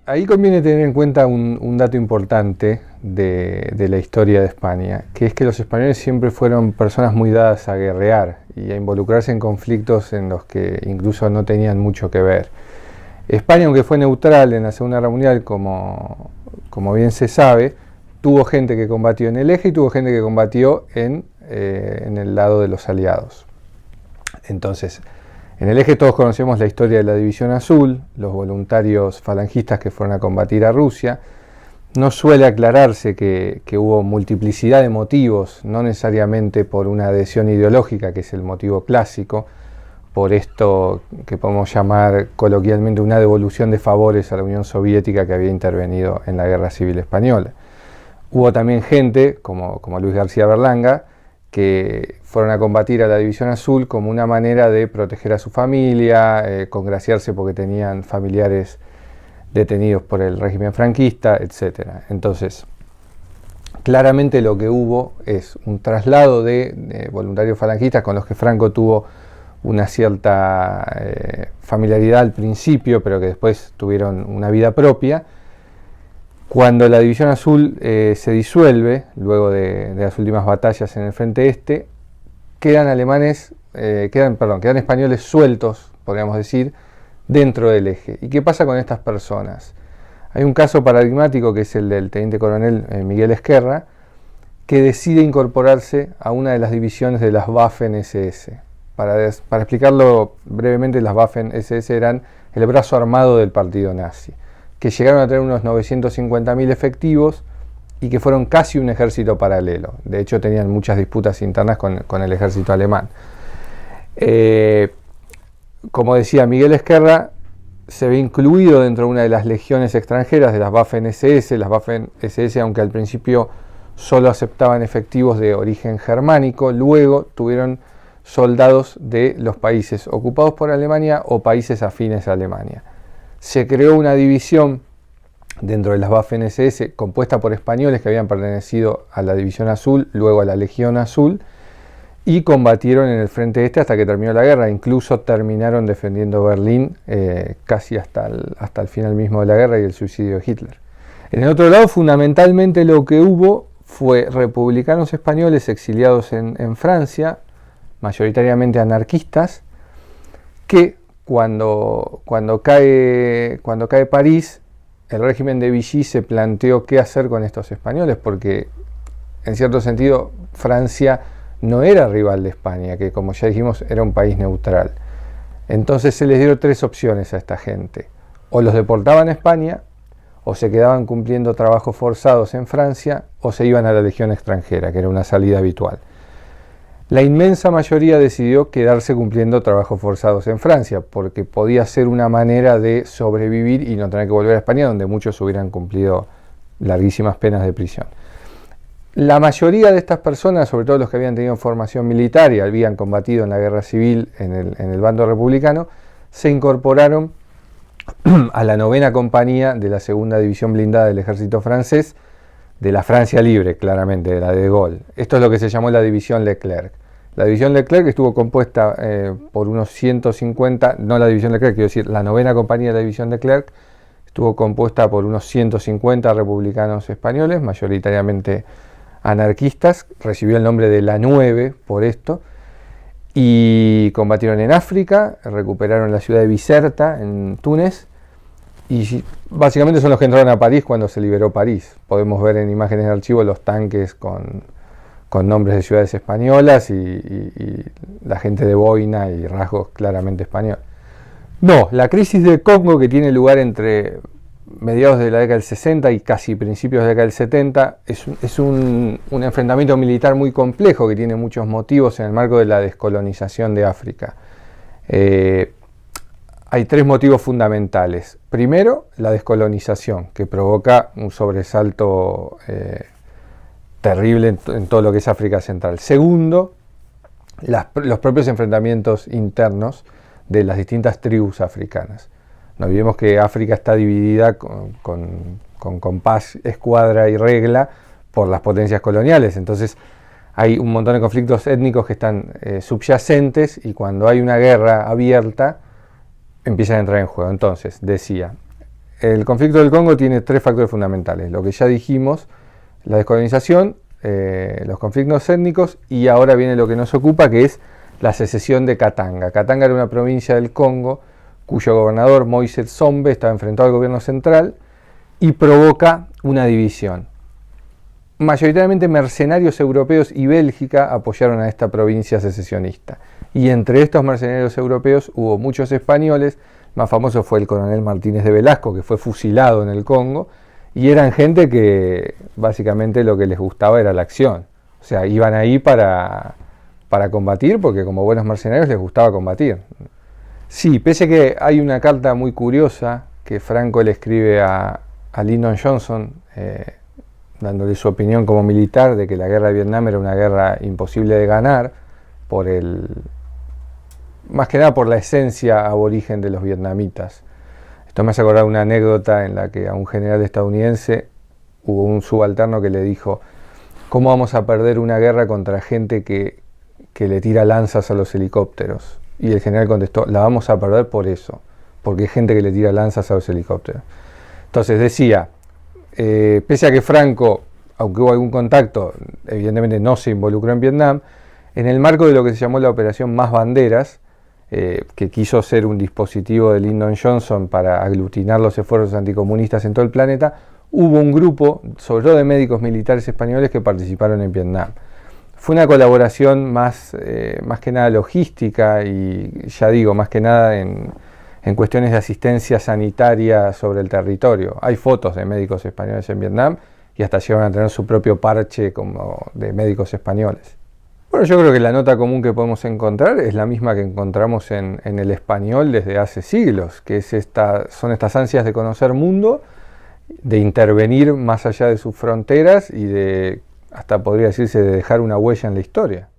Ahí conviene tener en cuenta un dato importante de la historia de España, que es que los españoles siempre fueron personas muy dadas a guerrear y a involucrarse en conflictos en los que incluso no tenían mucho que ver. España, aunque fue neutral en la Segunda Guerra Mundial, como bien se sabe, tuvo gente que combatió en el eje y tuvo gente que combatió en el lado de los aliados. Entonces, en el eje todos conocemos la historia de la División Azul, los voluntarios falangistas que fueron a combatir a Rusia. No suele aclararse que hubo multiplicidad de motivos, no necesariamente por una adhesión ideológica, que es el motivo clásico, por esto que podemos llamar coloquialmente una devolución de favores a la Unión Soviética que había intervenido en la Guerra Civil Española. Hubo también gente, como Luis García Berlanga, que fueron a combatir a la División Azul como una manera de proteger a su familia, congraciarse porque tenían familiares detenidos por el régimen franquista, etc. Entonces, claramente lo que hubo es un traslado de voluntarios falangistas con los que Franco tuvo una cierta familiaridad al principio, pero que después tuvieron una vida propia. Cuando la División Azul se disuelve, luego de las últimas batallas en el frente este, quedan españoles sueltos, podríamos decir, dentro del eje. ¿Y qué pasa con estas personas? Hay un caso paradigmático que es el del teniente coronel Miguel Esquerra, que decide incorporarse a una de las divisiones de las Waffen-SS. Para explicarlo brevemente, las Waffen-SS eran el brazo armado del partido nazi, que llegaron a tener unos 950.000 efectivos y que fueron casi un ejército paralelo. De hecho, tenían muchas disputas internas con el ejército alemán. Como decía, Miguel Esquerra se ve incluido dentro de una de las legiones extranjeras de las Waffen-SS. Las Waffen-SS, aunque al principio solo aceptaban efectivos de origen germánico, luego tuvieron soldados de los países ocupados por Alemania o países afines a Alemania. Se creó una división dentro de las Waffen-SS compuesta por españoles que habían pertenecido a la División Azul, luego a la Legión Azul, y combatieron en el frente este hasta que terminó la guerra. Incluso terminaron defendiendo Berlín casi hasta el final mismo de la guerra y el suicidio de Hitler. En el otro lado, fundamentalmente lo que hubo fue republicanos españoles exiliados en Francia, mayoritariamente anarquistas, que cuando cae París, el régimen de Vichy se planteó qué hacer con estos españoles, porque en cierto sentido Francia no era rival de España, que como ya dijimos era un país neutral. Entonces se les dieron tres opciones a esta gente: o los deportaban a España, o se quedaban cumpliendo trabajos forzados en Francia, o se iban a la Legión extranjera, que era una salida habitual. La inmensa mayoría decidió quedarse cumpliendo trabajos forzados en Francia, porque podía ser una manera de sobrevivir y no tener que volver a España, donde muchos hubieran cumplido larguísimas penas de prisión. La mayoría de estas personas, sobre todo los que habían tenido formación militar y habían combatido en la guerra civil en el bando republicano, se incorporaron a la 9ª compañía de la 2ª división blindada del ejército francés, de la Francia Libre, claramente, de la de Gaulle. Esto es lo que se llamó la División Leclerc. La División Leclerc estuvo compuesta por unos 150, no la División Leclerc, quiero decir, la 9ª compañía de la División Leclerc estuvo compuesta por unos 150 republicanos españoles, mayoritariamente anarquistas. Recibió el nombre de la 9 por esto, y combatieron en África, recuperaron la ciudad de Bizerta, en Túnez, y básicamente son los que entraron a París cuando se liberó París. Podemos ver en imágenes de archivo los tanques con nombres de ciudades españolas y la gente de boina y rasgos claramente españoles. No, la crisis de Congo, que tiene lugar entre mediados de la década del 60 y casi principios de la década del 70, es un enfrentamiento militar muy complejo que tiene muchos motivos en el marco de la descolonización de África. Hay tres motivos fundamentales. Primero, la descolonización, que provoca un sobresalto terrible en todo lo que es África Central. Segundo, los propios enfrentamientos internos de las distintas tribus africanas. No olvidemos que África está dividida con compás, escuadra y regla por las potencias coloniales. Entonces hay un montón de conflictos étnicos que están subyacentes, y cuando hay una guerra abierta empiezan a entrar en juego. Entonces, decía, el conflicto del Congo tiene tres factores fundamentales. Lo que ya dijimos, la descolonización, los conflictos étnicos y ahora viene lo que nos ocupa, que es la secesión de Katanga. Katanga era una provincia del Congo cuyo gobernador, Moise Tsombe, estaba enfrentado al gobierno central y provoca una división. Mayoritariamente mercenarios europeos y Bélgica apoyaron a esta provincia secesionista. Y entre estos mercenarios europeos hubo muchos españoles. Más famoso fue el coronel Martínez de Velasco, que fue fusilado en el Congo, y eran gente que básicamente lo que les gustaba era la acción. O sea, iban ahí para combatir, porque como buenos mercenarios les gustaba combatir. Sí, pese a que hay una carta muy curiosa que Franco le escribe a Lyndon Johnson, dándole su opinión como militar de que la guerra de Vietnam era una guerra imposible de ganar, más que nada por la esencia aborigen de los vietnamitas. Esto me hace acordar una anécdota en la que a un general estadounidense hubo un subalterno que le dijo: ¿cómo vamos a perder una guerra contra gente que le tira lanzas a los helicópteros? Y el general contestó: la vamos a perder por eso, porque hay gente que le tira lanzas a los helicópteros. Entonces decía, pese a que Franco, aunque hubo algún contacto, evidentemente no se involucró en Vietnam, en el marco de lo que se llamó la Operación Más Banderas, que quiso ser un dispositivo de Lyndon Johnson para aglutinar los esfuerzos anticomunistas en todo el planeta, hubo un grupo, sobre todo de médicos militares españoles, que participaron en Vietnam. Fue una colaboración más que nada logística y, ya digo, más que nada en cuestiones de asistencia sanitaria sobre el territorio. Hay fotos de médicos españoles en Vietnam y hasta llegan a tener su propio parche como de médicos españoles. Bueno, yo creo que la nota común que podemos encontrar es la misma que encontramos en el español desde hace siglos, que son estas ansias de conocer mundo, de intervenir más allá de sus fronteras y de, hasta podría decirse, de dejar una huella en la historia.